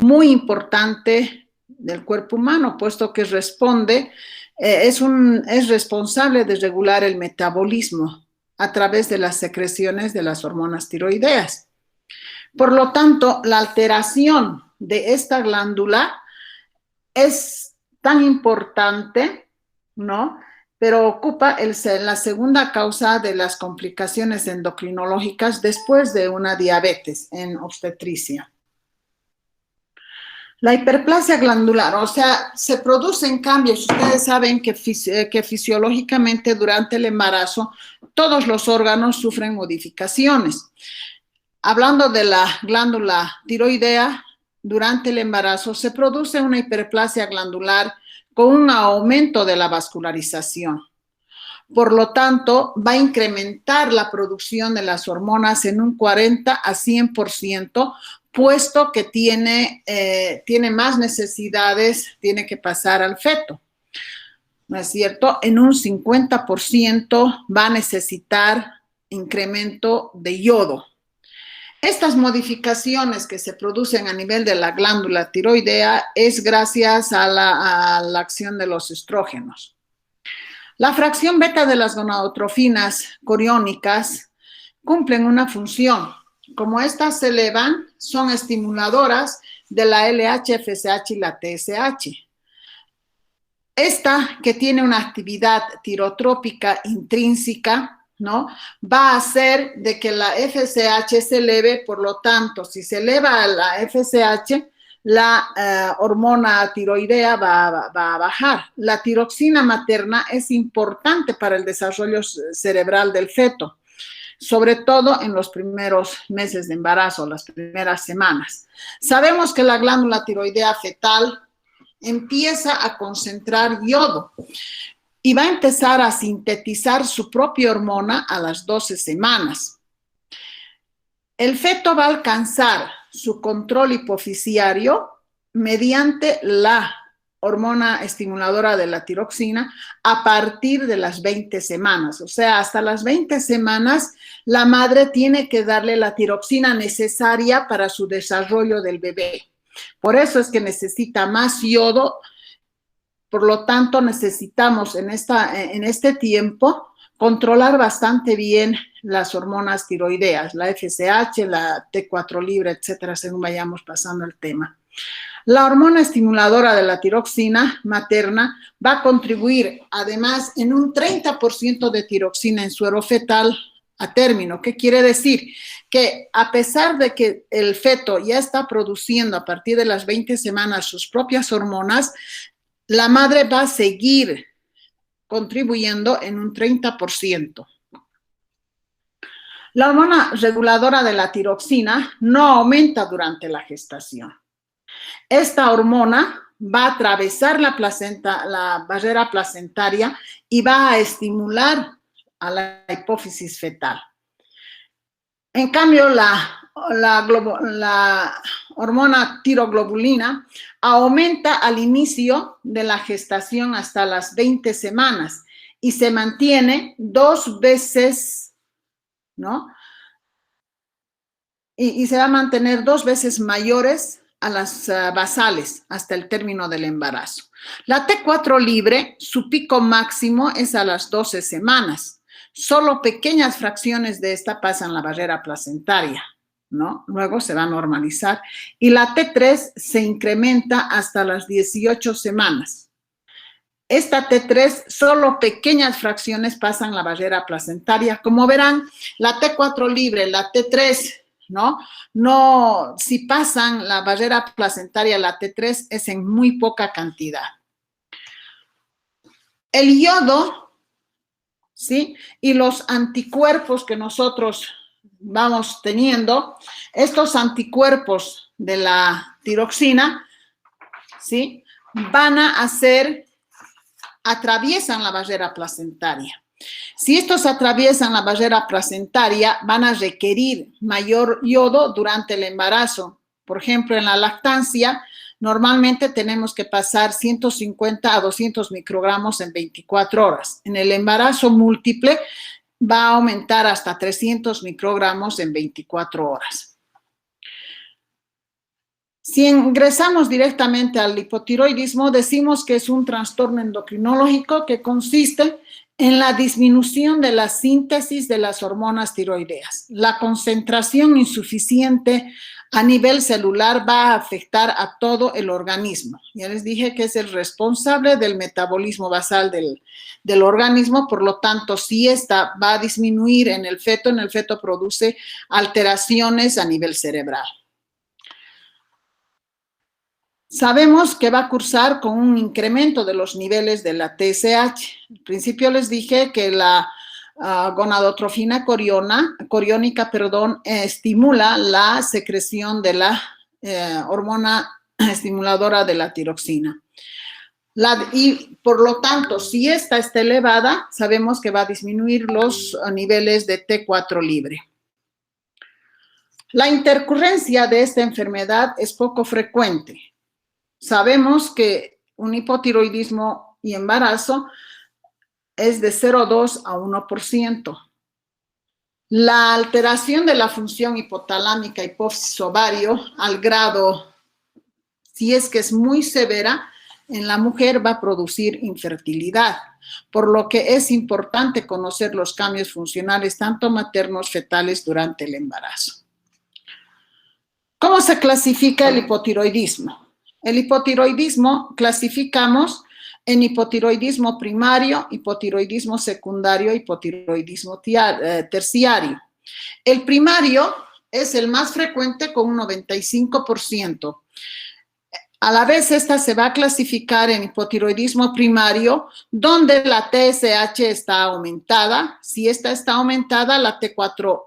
muy importante del cuerpo humano, puesto que es responsable de regular el metabolismo a través de las secreciones de las hormonas tiroideas. Por lo tanto, la alteración de esta glándula es tan importante, ¿no? Pero ocupa la segunda causa de las complicaciones endocrinológicas después de una diabetes en obstetricia. La hiperplasia glandular, o sea, se producen cambios. Ustedes saben que fisiológicamente durante el embarazo todos los órganos sufren modificaciones. Hablando de la glándula tiroidea, durante el embarazo se produce una hiperplasia glandular con un aumento de la vascularización. Por lo tanto, va a incrementar la producción de las hormonas en un 40 a 100%, puesto que tiene más necesidades, tiene que pasar al feto, ¿no es cierto? En un 50% va a necesitar incremento de yodo. Estas modificaciones que se producen a nivel de la glándula tiroidea es gracias a la acción de los estrógenos. La fracción beta de las gonadotrofinas coriónicas cumplen una función. Como estas se elevan, son estimuladoras de la LH, FSH y la TSH. Esta, que tiene una actividad tirotrópica intrínseca, ¿no? Va a hacer de que la FSH se eleve. Por lo tanto, si se eleva la FSH, la hormona tiroidea va a bajar. La tiroxina materna es importante para el desarrollo cerebral del feto, sobre todo en los primeros meses de embarazo, las primeras semanas. Sabemos que la glándula tiroidea fetal empieza a concentrar yodo y va a empezar a sintetizar su propia hormona a las 12 semanas. El feto va a alcanzar su control hipofisiario mediante la hormona estimuladora de la tiroxina a partir de las 20 semanas. O sea, hasta las 20 semanas la madre tiene que darle la tiroxina necesaria para su desarrollo del bebé. Por eso es que necesita más yodo. Por lo tanto, necesitamos en este tiempo controlar bastante bien las hormonas tiroideas, la FSH, la T4 libre, etcétera, según vayamos pasando el tema. La hormona estimuladora de la tiroxina materna va a contribuir además en un 30% de tiroxina en suero fetal a término. ¿Qué quiere decir? Que a pesar de que el feto ya está produciendo a partir de las 20 semanas sus propias hormonas, la madre va a seguir contribuyendo en un 30%. La hormona reguladora de la tiroxina no aumenta durante la gestación. Esta hormona va a atravesar la barrera placentaria y va a estimular a la hipófisis fetal. En cambio, la hormona tiroglobulina aumenta al inicio de la gestación hasta las 20 semanas y se mantiene 2 veces, ¿no? Y se va a mantener 2 veces mayores a las basales hasta el término del embarazo. La T4 libre, su pico máximo es a las 12 semanas. Solo pequeñas fracciones de esta pasan la barrera placentaria, ¿no? Luego se va a normalizar. Y la T3 se incrementa hasta las 18 semanas. Esta T3, solo pequeñas fracciones pasan la barrera placentaria. Como verán, la T4 libre, la T3, no, si pasan la barrera placentaria, la T3 es en muy poca cantidad. El yodo, ¿sí? Y los anticuerpos que nosotros vamos teniendo, estos anticuerpos de la tiroxina, ¿sí? Van a atraviesan la barrera placentaria. Si estos atraviesan la barrera placentaria, van a requerir mayor yodo durante el embarazo. Por ejemplo, en la lactancia, normalmente tenemos que pasar 150 a 200 microgramos en 24 horas. En el embarazo múltiple va a aumentar hasta 300 microgramos en 24 horas. Si ingresamos directamente al hipotiroidismo, decimos que es un trastorno endocrinológico que consiste en la disminución de la síntesis de las hormonas tiroideas. La concentración insuficiente a nivel celular va a afectar a todo el organismo. Ya les dije que es el responsable del metabolismo basal del organismo, por lo tanto, si esta va a disminuir en el feto produce alteraciones a nivel cerebral. Sabemos que va a cursar con un incremento de los niveles de la TSH. Al principio les dije que la gonadotrofina coriónica, estimula la secreción de la hormona estimuladora de la tiroxina. Y por lo tanto, si esta está elevada, sabemos que va a disminuir los niveles de T4 libre. La intercurrencia de esta enfermedad es poco frecuente. Sabemos que un hipotiroidismo y embarazo es de 0,2 a 1%. La alteración de la función hipotalámica hipófisis ovario al grado, si es que es muy severa, en la mujer va a producir infertilidad, por lo que es importante conocer los cambios funcionales tanto maternos fetales durante el embarazo. ¿Cómo se clasifica el hipotiroidismo? El hipotiroidismo clasificamos en hipotiroidismo primario, hipotiroidismo secundario, hipotiroidismo terciario. El primario es el más frecuente con un 95%. A la vez, esta se va a clasificar en hipotiroidismo primario, donde la TSH está aumentada. Si esta está aumentada, la T4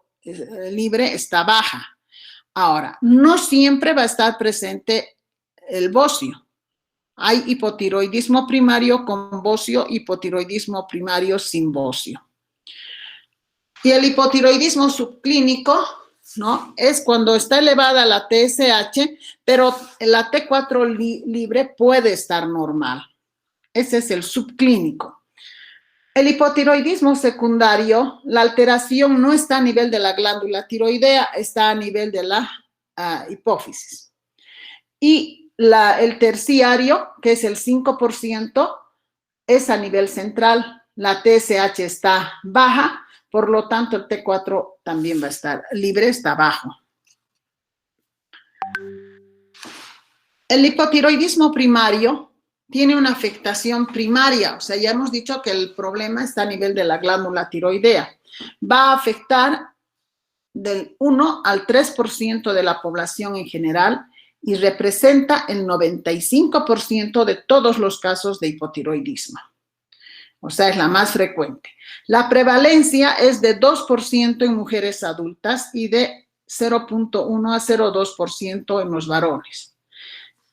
libre está baja. Ahora, no siempre va a estar presente el bocio. Hay hipotiroidismo primario con bocio, hipotiroidismo primario sin bocio. Y el hipotiroidismo subclínico, ¿no? Es cuando está elevada la TSH, pero la T4 libre puede estar normal. Ese es el subclínico. El hipotiroidismo secundario, la alteración no está a nivel de la glándula tiroidea, está a nivel de la hipófisis. Y el terciario, que es el 5%, es a nivel central. La TSH está baja, por lo tanto el T4 también va a estar libre, está bajo. El hipotiroidismo primario tiene una afectación primaria, o sea, ya hemos dicho que el problema está a nivel de la glándula tiroidea. Va a afectar del 1 al 3% de la población en general y representa el 95% de todos los casos de hipotiroidismo. O sea, es la más frecuente. La prevalencia es de 2% en mujeres adultas y de 0,1 a 0,2% en los varones.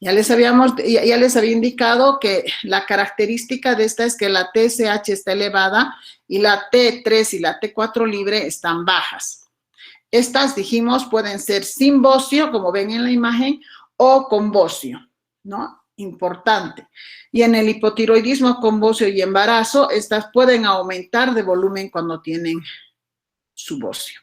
Ya les había indicado que la característica de esta es que la TSH está elevada y la T3 y la T4 libre están bajas. Estas, dijimos, pueden ser sin bocio, como ven en la imagen, o con bocio, ¿no? Importante. Y en el hipotiroidismo con bocio y embarazo, estas pueden aumentar de volumen cuando tienen su bocio.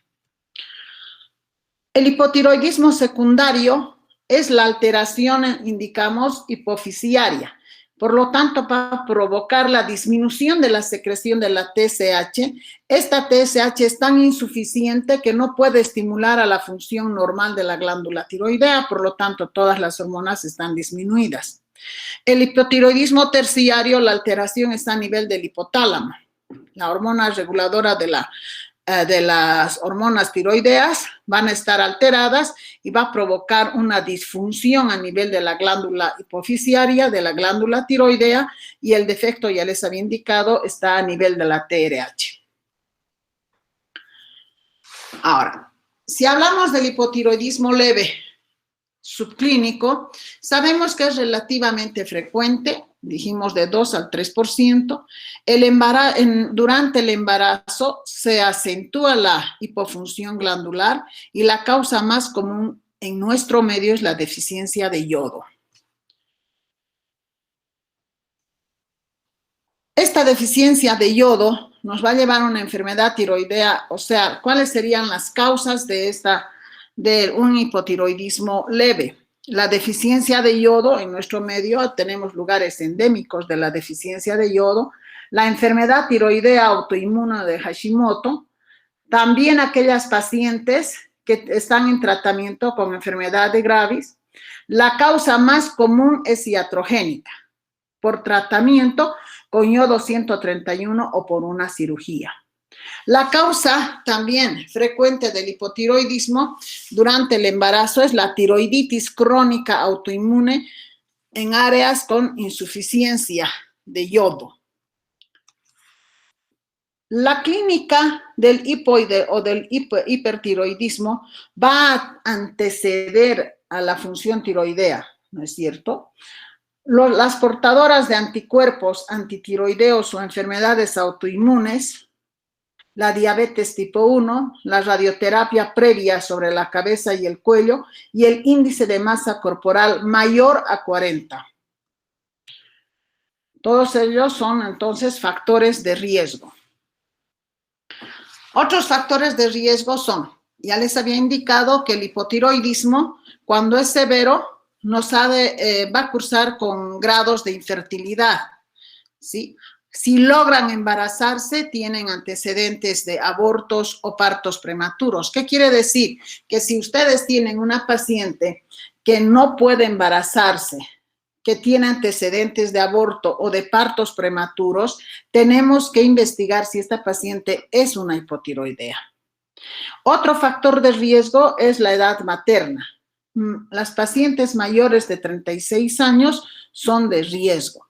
El hipotiroidismo secundario es la alteración, indicamos, hipofisiaria. Por lo tanto, va a provocar la disminución de la secreción de la TSH. Esta TSH es tan insuficiente que no puede estimular a la función normal de la glándula tiroidea, por lo tanto, todas las hormonas están disminuidas. El hipotiroidismo terciario, la alteración está a nivel del hipotálamo. La hormona reguladora de las hormonas tiroideas van a estar alteradas y va a provocar una disfunción a nivel de la glándula hipofisiaria, de la glándula tiroidea, y el defecto, ya les había indicado, está a nivel de la TRH. Ahora, si hablamos del hipotiroidismo leve subclínico, sabemos que es relativamente frecuente, dijimos de 2 al 3%. Durante el embarazo se acentúa la hipofunción glandular y la causa más común en nuestro medio es la deficiencia de yodo. Esta deficiencia de yodo nos va a llevar a una enfermedad tiroidea, o sea, ¿cuáles serían las causas de un hipotiroidismo leve? la deficiencia de yodo en nuestro medio, tenemos lugares endémicos de la deficiencia de yodo, la enfermedad tiroidea autoinmune de Hashimoto, también aquellas pacientes que están en tratamiento con enfermedad de Graves. La causa más común es iatrogénica, por tratamiento con yodo 131 o por una cirugía. La causa también frecuente del hipotiroidismo durante el embarazo es la tiroiditis crónica autoinmune en áreas con insuficiencia de yodo. La clínica del hipoide o del hipertiroidismo va a anteceder a la función tiroidea, ¿no es cierto? Las portadoras de anticuerpos antitiroideos o enfermedades autoinmunes, la diabetes tipo 1, la radioterapia previa sobre la cabeza y el cuello y el índice de masa corporal mayor a 40. Todos ellos son entonces factores de riesgo. Otros factores de riesgo son, ya les había indicado que el hipotiroidismo, cuando es severo, va a cursar con grados de infertilidad, ¿sí? Si logran embarazarse, tienen antecedentes de abortos o partos prematuros. ¿Qué quiere decir? Que si ustedes tienen una paciente que no puede embarazarse, que tiene antecedentes de aborto o de partos prematuros, tenemos que investigar si esta paciente es una hipotiroidea. Otro factor de riesgo es la edad materna. Las pacientes mayores de 36 años son de riesgo.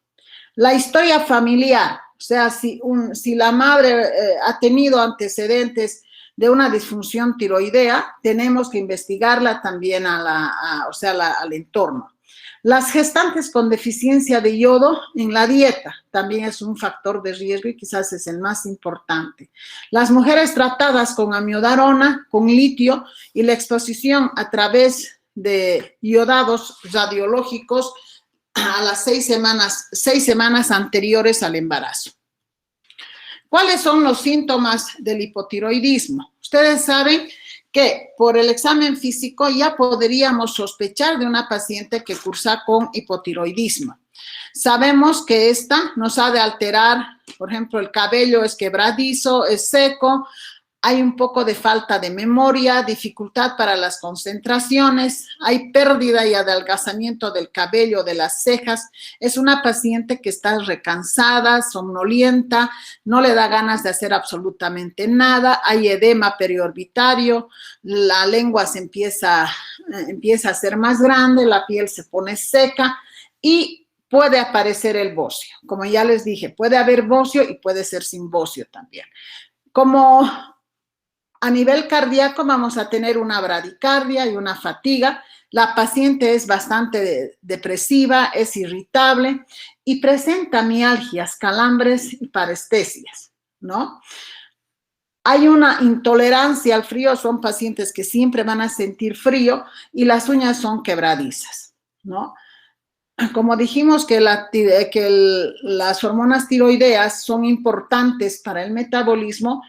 La historia familiar, o sea, si la madre ha tenido antecedentes de una disfunción tiroidea, tenemos que investigarla también al entorno. Las gestantes con deficiencia de yodo en la dieta también es un factor de riesgo y quizás es el más importante. Las mujeres tratadas con amiodarona, con litio y la exposición a través de iodados radiológicos a las 6 semanas anteriores al embarazo. ¿Cuáles son los síntomas del hipotiroidismo? Ustedes saben que por el examen físico ya podríamos sospechar de una paciente que cursa con hipotiroidismo. Sabemos que esta nos ha de alterar, por ejemplo, el cabello es quebradizo, es seco, hay un poco de falta de memoria, dificultad para las concentraciones, hay pérdida y adelgazamiento del cabello, de las cejas. Es una paciente que está recansada, somnolienta, no le da ganas de hacer absolutamente nada, hay edema periorbitario, la lengua se empieza a hacer más grande, la piel se pone seca y puede aparecer el bocio. Como ya les dije, puede haber bocio y puede ser sin bocio también. Como a nivel cardíaco vamos a tener una bradicardia y una fatiga. La paciente es bastante depresiva, es irritable y presenta mialgias, calambres y parestesias, ¿no? Hay una intolerancia al frío, son pacientes que siempre van a sentir frío y las uñas son quebradizas, ¿no? Como dijimos que las hormonas tiroideas son importantes para el metabolismo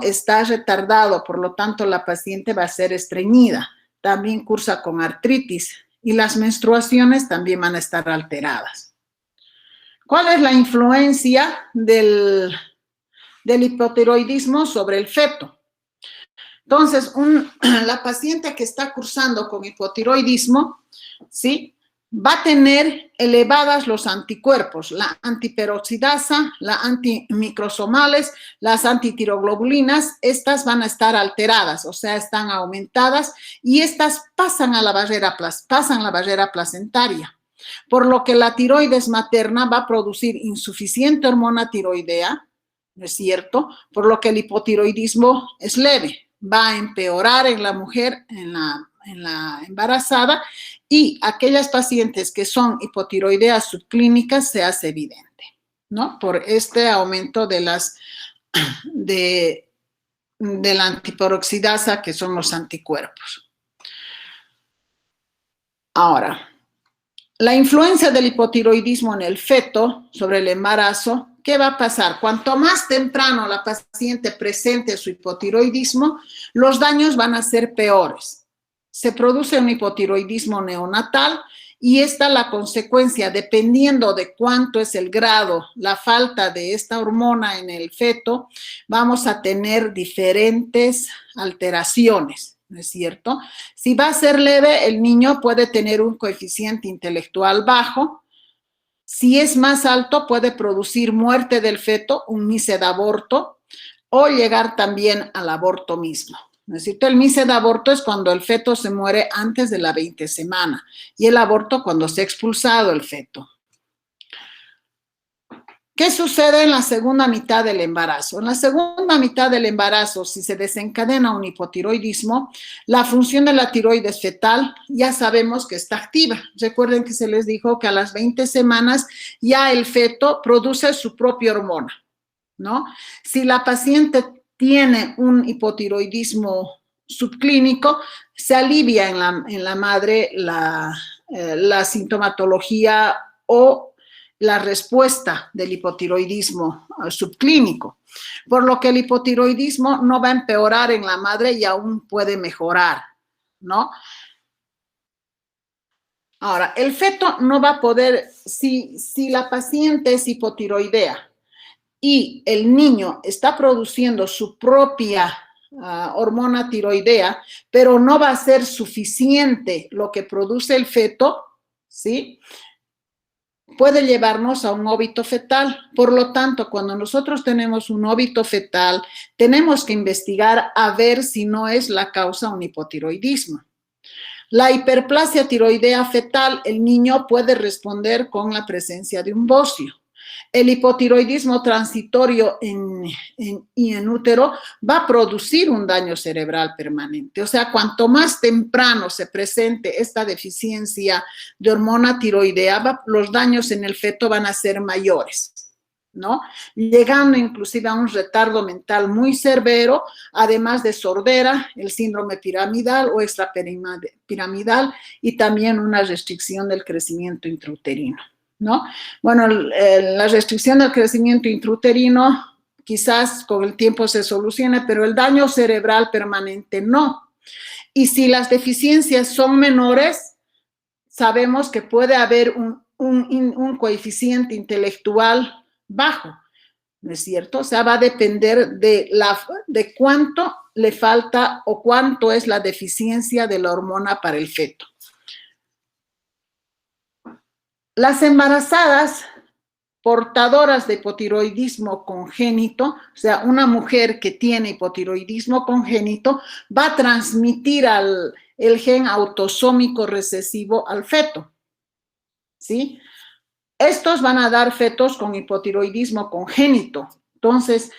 está retardado, por lo tanto la paciente va a ser estreñida, también cursa con artritis y las menstruaciones también van a estar alteradas. ¿Cuál es la influencia del hipotiroidismo sobre el feto? Entonces, la paciente que está cursando con hipotiroidismo, ¿sí?, va a tener elevadas los anticuerpos, la antiperoxidasa, la antimicrosomales, las antitiroglobulina, estas van a estar alteradas, o sea, están aumentadas y estas pasan la barrera placentaria, por lo que la tiroides materna va a producir insuficiente hormona tiroidea, ¿no es cierto? Por lo que el hipotiroidismo es leve, va a empeorar en la mujer, en la embarazada, y aquellas pacientes que son hipotiroideas subclínicas se hace evidente, ¿no? Por este aumento de la antiperoxidasa, que son los anticuerpos. Ahora, la influencia del hipotiroidismo en el feto sobre el embarazo, ¿qué va a pasar? Cuanto más temprano la paciente presente su hipotiroidismo, los daños van a ser peores. se produce un hipotiroidismo neonatal y esta la consecuencia, dependiendo de cuánto es el grado, la falta de esta hormona en el feto, vamos a tener diferentes alteraciones, ¿no es cierto? Si va a ser leve, el niño puede tener un coeficiente intelectual bajo. Si es más alto, puede producir muerte del feto, un misedaborto, o llegar también al aborto mismo. ¿No es cierto? El misedaborto es cuando el feto se muere antes de la 20 semana y el aborto cuando se ha expulsado el feto. ¿Qué sucede en la segunda mitad del embarazo? En la segunda mitad del embarazo, si se desencadena un hipotiroidismo, la función de la tiroides fetal ya sabemos que está activa. Recuerden que se les dijo que a las 20 semanas ya el feto produce su propia hormona, ¿no? Si la paciente tiene un hipotiroidismo subclínico, se alivia en la madre la sintomatología o la respuesta del hipotiroidismo subclínico, por lo que el hipotiroidismo no va a empeorar en la madre y aún puede mejorar, ¿no? Ahora, el feto no va a poder, si la paciente es hipotiroidea y el niño está produciendo su propia hormona tiroidea, pero no va a ser suficiente lo que produce el feto, ¿sí? Puede llevarnos a un óbito fetal. Por lo tanto, cuando nosotros tenemos un óbito fetal, tenemos que investigar a ver si no es la causa un hipotiroidismo. La hiperplasia tiroidea fetal, el niño puede responder con la presencia de un bocio. El hipotiroidismo transitorio y en útero va a producir un daño cerebral permanente. O sea, cuanto más temprano se presente esta deficiencia de hormona tiroidea, los daños en el feto van a ser mayores, ¿no? Llegando inclusive a un retardo mental muy severo, además de sordera, el síndrome piramidal o extrapiramidal y también una restricción del crecimiento intrauterino, ¿no? Bueno, la restricción del crecimiento intrauterino quizás con el tiempo se solucione, pero el daño cerebral permanente no. Y si las deficiencias son menores, sabemos que puede haber un coeficiente intelectual bajo, ¿no es cierto? O sea, va a depender de cuánto le falta o cuánto es la deficiencia de la hormona para el feto. Las embarazadas portadoras de hipotiroidismo congénito, o sea, una mujer que tiene hipotiroidismo congénito, va a transmitir el gen autosómico recesivo al feto, ¿sí? Estos van a dar fetos con hipotiroidismo congénito. Entonces,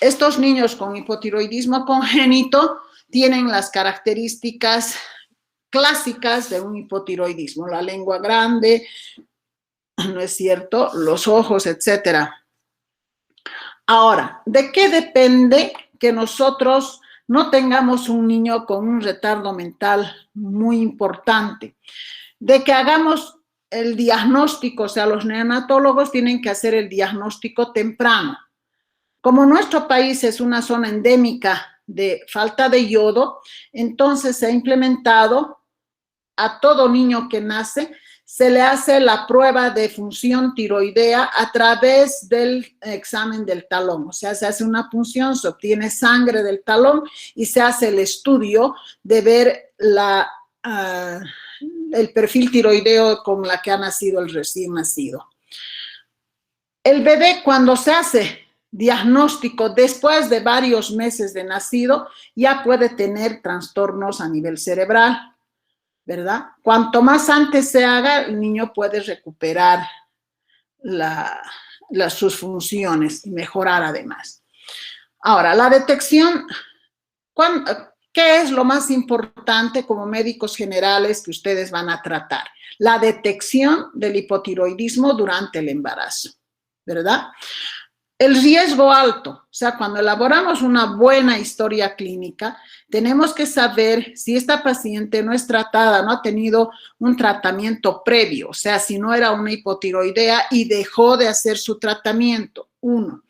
estos niños con hipotiroidismo congénito tienen las características clásicas de un hipotiroidismo, la lengua grande, ¿no es cierto? Los ojos, etcétera. Ahora, ¿de qué depende que nosotros no tengamos un niño con un retardo mental muy importante? De que hagamos el diagnóstico, o sea, los neonatólogos tienen que hacer el diagnóstico temprano. Como nuestro país es una zona endémica de falta de yodo, entonces se ha implementado a todo niño que nace, se le hace la prueba de función tiroidea a través del examen del talón. O sea, se hace una punción, se obtiene sangre del talón y se hace el estudio de ver el perfil tiroideo con la que ha nacido el recién nacido. El bebé, cuando se hace diagnóstico después de varios meses de nacido, ya puede tener trastornos a nivel cerebral, ¿verdad? Cuanto más antes se haga, el niño puede recuperar sus funciones y mejorar además. Ahora, la detección, ¿qué es lo más importante como médicos generales que ustedes van a tratar? La detección del hipotiroidismo durante el embarazo, ¿verdad? El riesgo alto, o sea, cuando elaboramos una buena historia clínica, tenemos que saber si esta paciente no es tratada, no ha tenido un tratamiento previo, o sea, si no era una hipotiroidea y dejó de hacer su tratamiento, uno.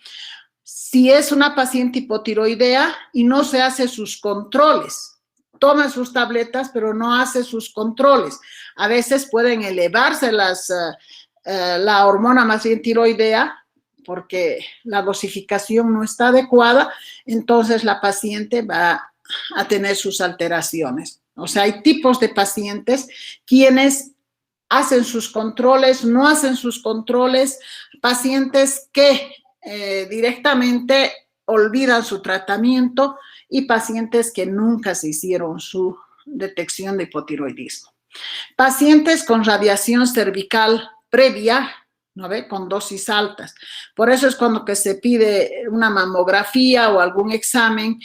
Si es una paciente hipotiroidea y no se hace sus controles, toma sus tabletas, pero no hace sus controles. A veces pueden elevarse la hormona más bien tiroidea, porque la dosificación no está adecuada, entonces la paciente va a tener sus alteraciones. O sea, hay tipos de pacientes quienes hacen sus controles, no hacen sus controles, pacientes que directamente olvidan su tratamiento y pacientes que nunca se hicieron su detección de hipotiroidismo. Pacientes con radiación cervical previa, ¿no ve? Con dosis altas. Por eso es cuando que se pide una mamografía o algún examen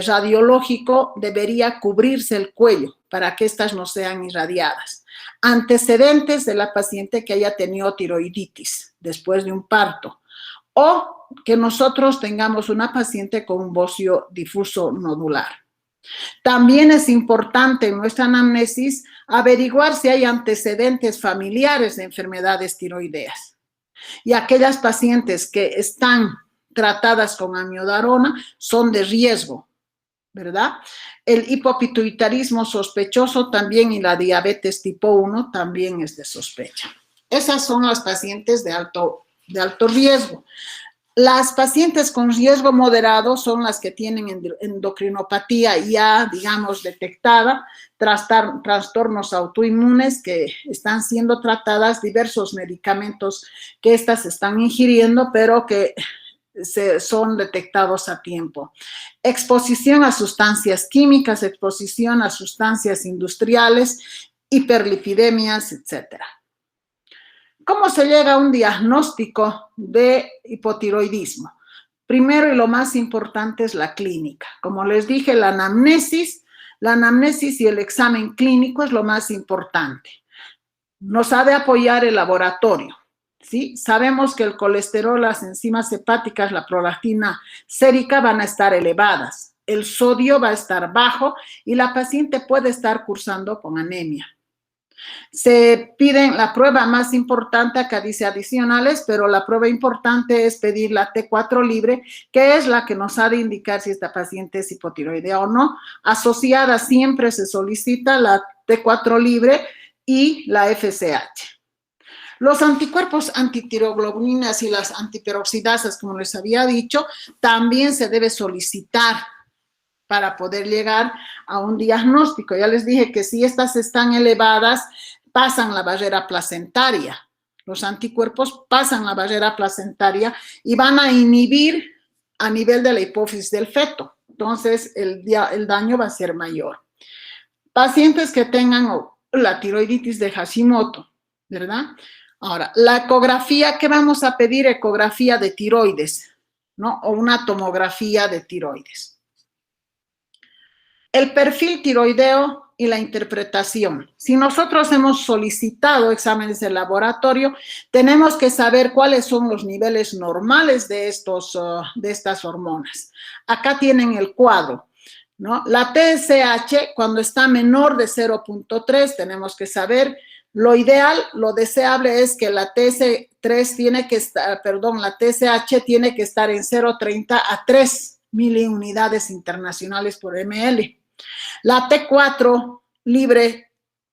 radiológico, debería cubrirse el cuello para que estas no sean irradiadas. Antecedentes de la paciente que haya tenido tiroiditis después de un parto, o que nosotros tengamos una paciente con un bocio difuso nodular. También es importante en nuestra anamnesis averiguar si hay antecedentes familiares de enfermedades tiroideas. Y aquellas pacientes que están tratadas con amiodarona son de riesgo, ¿verdad? El hipopituitarismo sospechoso también y la diabetes tipo 1 también es de sospecha. Esas son las pacientes de alto riesgo. Las pacientes con riesgo moderado son las que tienen endocrinopatía ya, digamos, detectada, trastornos autoinmunes que están siendo tratadas, diversos medicamentos que estas están ingiriendo, pero que son detectados a tiempo. Exposición a sustancias químicas, exposición a sustancias industriales, hiperlipidemias, etcétera. ¿Cómo se llega a un diagnóstico de hipotiroidismo? Primero y lo más importante es la clínica. Como les dije, la anamnesis y el examen clínico es lo más importante. Nos ha de apoyar el laboratorio, ¿sí? Sabemos que el colesterol, las enzimas hepáticas, la prolactina sérica van a estar elevadas. El sodio va a estar bajo y la paciente puede estar cursando con anemia. Se piden la prueba más importante, acá dice adicionales, pero la prueba importante es pedir la T4 libre, que es la que nos ha de indicar si esta paciente es hipotiroidea o no. Asociada siempre se solicita la T4 libre y la FSH. Los anticuerpos antitiroglobulina y las antiperoxidasas, como les había dicho, también se debe solicitar para poder llegar a un diagnóstico. Ya les dije que si estas están elevadas, pasan la barrera placentaria. Los anticuerpos pasan la barrera placentaria y van a inhibir a nivel de la hipófisis del feto. Entonces, el daño va a ser mayor. Pacientes que tengan la tiroiditis de Hashimoto, ¿verdad? Ahora, la ecografía, ¿qué vamos a pedir? Ecografía de tiroides, ¿no? O una tomografía de tiroides. El perfil tiroideo y la interpretación. Si nosotros hemos solicitado exámenes de laboratorio, tenemos que saber cuáles son los niveles normales de estas hormonas. Acá tienen el cuadro, ¿no? La TSH, cuando está menor de 0.3, tenemos que saber. Lo ideal, lo deseable es que la TSH tiene que estar en 0.30 a 3 miliunidades internacionales por ml. La T4 libre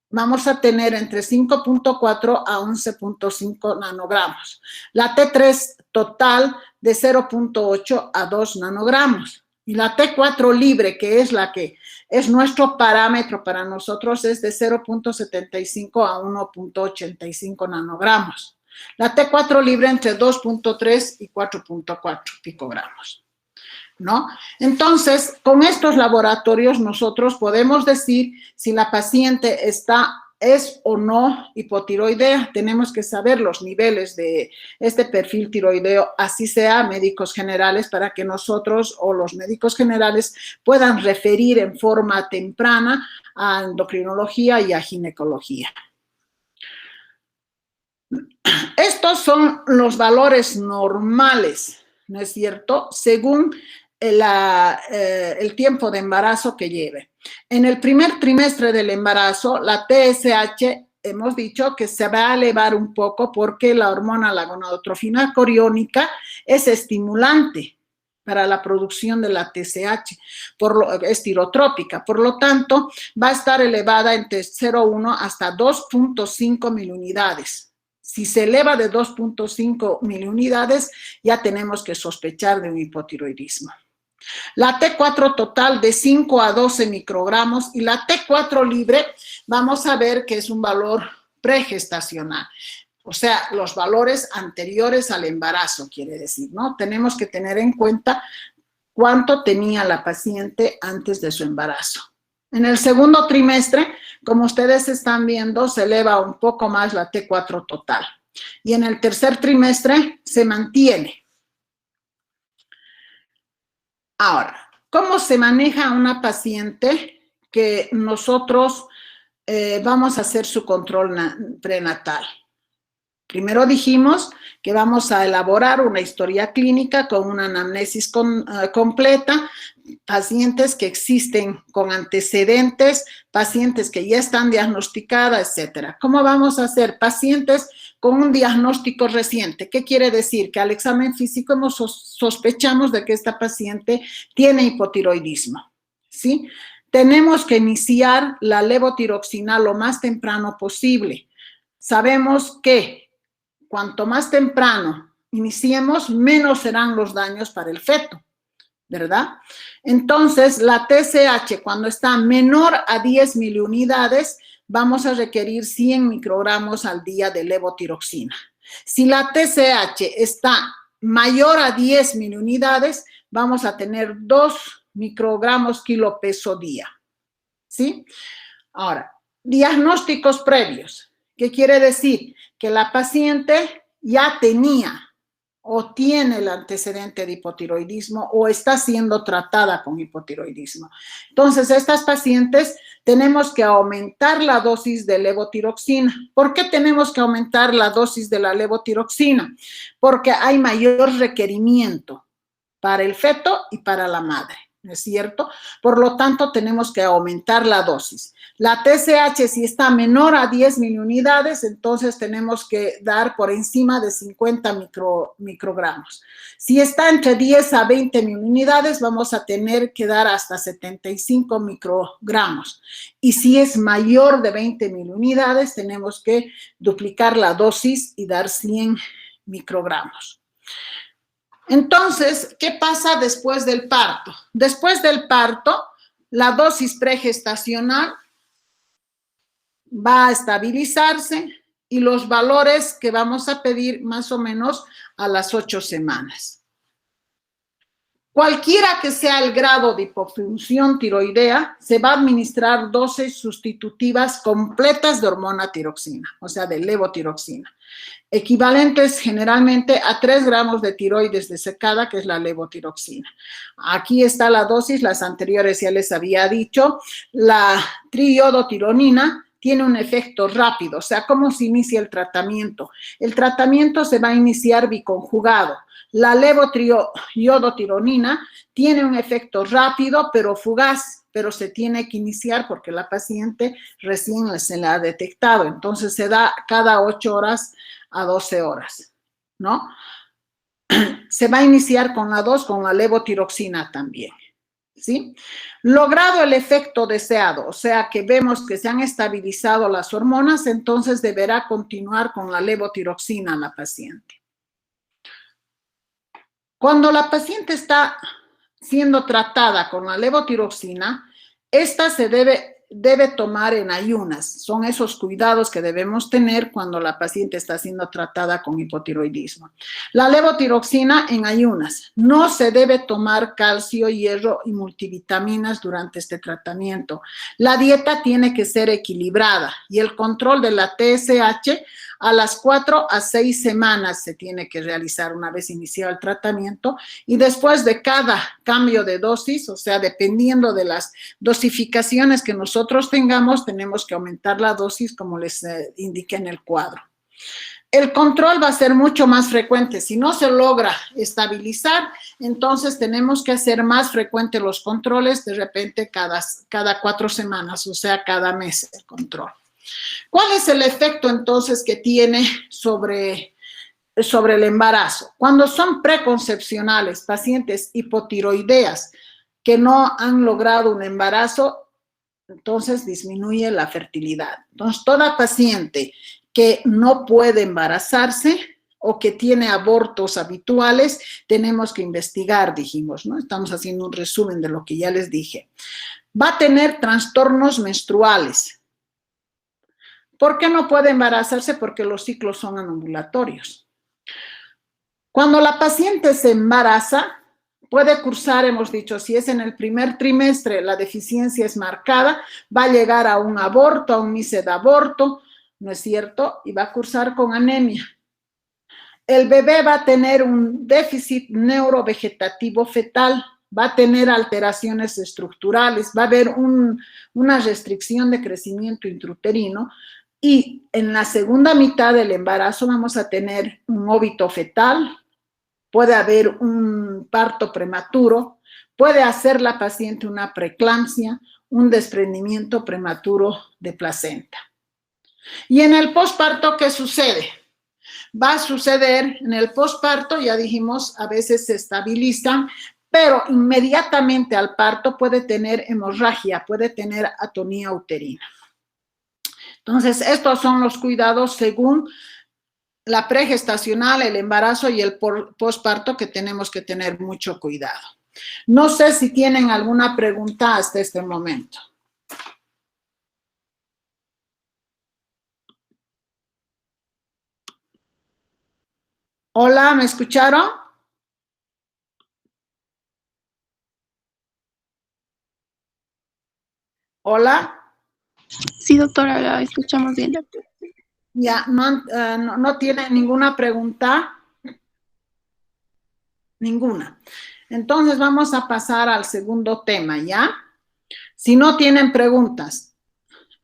vamos a tener entre 5.4 a 11.5 nanogramos. La T3 total de 0.8 a 2 nanogramos. Y la T4 libre, que es la que es nuestro parámetro para nosotros, es de 0.75 a 1.85 nanogramos. La T4 libre entre 2.3 y 4.4 picogramos, ¿no? Entonces, con estos laboratorios nosotros podemos decir si la paciente es o no hipotiroidea. Tenemos que saber los niveles de este perfil tiroideo, así sea médicos generales, para que nosotros o los médicos generales puedan referir en forma temprana a endocrinología y a ginecología. Estos son los valores normales, ¿no es cierto?, según el tiempo de embarazo que lleve. En el primer trimestre del embarazo, la TSH hemos dicho que se va a elevar un poco porque la hormona, la gonadotrofina coriónica, es estimulante, para la producción de la TSH, es tirotrópica, por lo tanto, va a estar elevada entre 0,1 hasta 2,5 miliunidades. Si se eleva de 2,5 miliunidades, ya tenemos que sospechar de un hipotiroidismo. La T4 total de 5 a 12 microgramos y la T4 libre, vamos a ver que es un valor pregestacional. O sea, los valores anteriores al embarazo, quiere decir, ¿no? Tenemos que tener en cuenta cuánto tenía la paciente antes de su embarazo. En el segundo trimestre, como ustedes están viendo, se eleva un poco más la T4 total. Y en el tercer trimestre se mantiene. Ahora, ¿cómo se maneja una paciente que nosotros vamos a hacer su control prenatal? Primero dijimos que vamos a elaborar una historia clínica con una anamnesis completa, pacientes que existen con antecedentes, pacientes que ya están diagnosticadas, etcétera. ¿Cómo vamos a hacer? Pacientes con un diagnóstico reciente. ¿Qué quiere decir? Que al examen físico sospechamos de que esta paciente tiene hipotiroidismo, ¿sí? Tenemos que iniciar la levotiroxina lo más temprano posible. Sabemos que cuanto más temprano iniciemos, menos serán los daños para el feto, ¿verdad? Entonces, la TSH, cuando está menor a 10 miliunidades, vamos a requerir 100 microgramos al día de levotiroxina. Si la TSH está mayor a 10 miliunidades, vamos a tener 2 microgramos kilo peso día, ¿sí? Ahora, diagnósticos previos. ¿Qué quiere decir? Que la paciente ya tenía o tiene el antecedente de hipotiroidismo o está siendo tratada con hipotiroidismo. Entonces, estas pacientes tenemos que aumentar la dosis de levotiroxina. ¿Por qué tenemos que aumentar la dosis de la levotiroxina? Porque hay mayor requerimiento para el feto y para la madre, ¿no es cierto? Por lo tanto, tenemos que aumentar la dosis. La TSH, si está menor a 10 miliunidades, entonces tenemos que dar por encima de 50 microgramos. Si está entre 10 a 20 miliunidades, vamos a tener que dar hasta 75 microgramos. Y si es mayor de 20 miliunidades, tenemos que duplicar la dosis y dar 100 microgramos. Entonces, ¿qué pasa después del parto? Después del parto, la dosis pregestacional va a estabilizarse y los valores que vamos a pedir más o menos a las 8 semanas. Cualquiera que sea el grado de hipofunción tiroidea, se va a administrar dosis sustitutivas completas de hormona tiroxina, o sea, de levotiroxina, equivalentes generalmente a 3 gramos de tiroides desecada, que es la levotiroxina. Aquí está la dosis, las anteriores ya les había dicho. La triiodotironina tiene un efecto rápido, o sea, ¿cómo se inicia el tratamiento? El tratamiento se va a iniciar biconjugado. La levotriiodotironina tiene un efecto rápido, pero fugaz, pero se tiene que iniciar porque la paciente recién se la ha detectado. Entonces, se da cada 8 horas a 12 horas, ¿no? Se va a iniciar con la 2, con la levotiroxina también, ¿sí? Logrado el efecto deseado, o sea que vemos que se han estabilizado las hormonas, entonces deberá continuar con la levotiroxina la paciente. Cuando la paciente está siendo tratada con la levotiroxina, esta se debe tomar en ayunas. Son esos cuidados que debemos tener cuando la paciente está siendo tratada con hipotiroidismo. La levotiroxina en ayunas. No se debe tomar calcio, hierro y multivitaminas durante este tratamiento. La dieta tiene que ser equilibrada y el control de la TSH a las 4 a 6 semanas se tiene que realizar una vez iniciado el tratamiento y después de cada cambio de dosis, o sea, dependiendo de las dosificaciones que nosotros tengamos, tenemos que aumentar la dosis como les indiqué en el cuadro. El control va a ser mucho más frecuente. Si no se logra estabilizar, entonces tenemos que hacer más frecuentes los controles, de repente cada 4 semanas, o sea, cada mes el control. ¿Cuál es el efecto entonces que tiene sobre sobre el embarazo. Cuando son preconcepcionales, pacientes hipotiroideas que no han logrado un embarazo, entonces disminuye la fertilidad. Entonces, toda paciente que no puede embarazarse o que tiene abortos habituales, tenemos que investigar, dijimos, ¿no? Estamos haciendo un resumen de lo que ya les dije. Va a tener trastornos menstruales. ¿Por qué no puede embarazarse? Porque los ciclos son anovulatorios. Cuando la paciente se embaraza, puede cursar, hemos dicho, si es en el primer trimestre, la deficiencia es marcada, va a llegar a un aborto, a un misedaborto, ¿no es cierto? Y va a cursar con anemia. El bebé va a tener un déficit neurovegetativo fetal, va a tener alteraciones estructurales, va a haber una restricción de crecimiento intrauterino y en la segunda mitad del embarazo vamos a tener un óbito fetal, puede haber un parto prematuro, puede hacer la paciente una preeclampsia, un desprendimiento prematuro de placenta. Y en el posparto, ¿qué sucede? Va a suceder en el posparto, ya dijimos, a veces se estabilizan, pero inmediatamente al parto puede tener hemorragia, puede tener atonía uterina. Entonces, estos son los cuidados según la pregestacional, el embarazo y el posparto que tenemos que tener mucho cuidado. No sé si tienen alguna pregunta hasta este momento. Hola, ¿me escucharon? Hola. Sí, doctora, la escuchamos bien. Ya, no tiene ninguna pregunta. Ninguna. Entonces vamos a pasar al segundo tema, ¿ya? Si no tienen preguntas,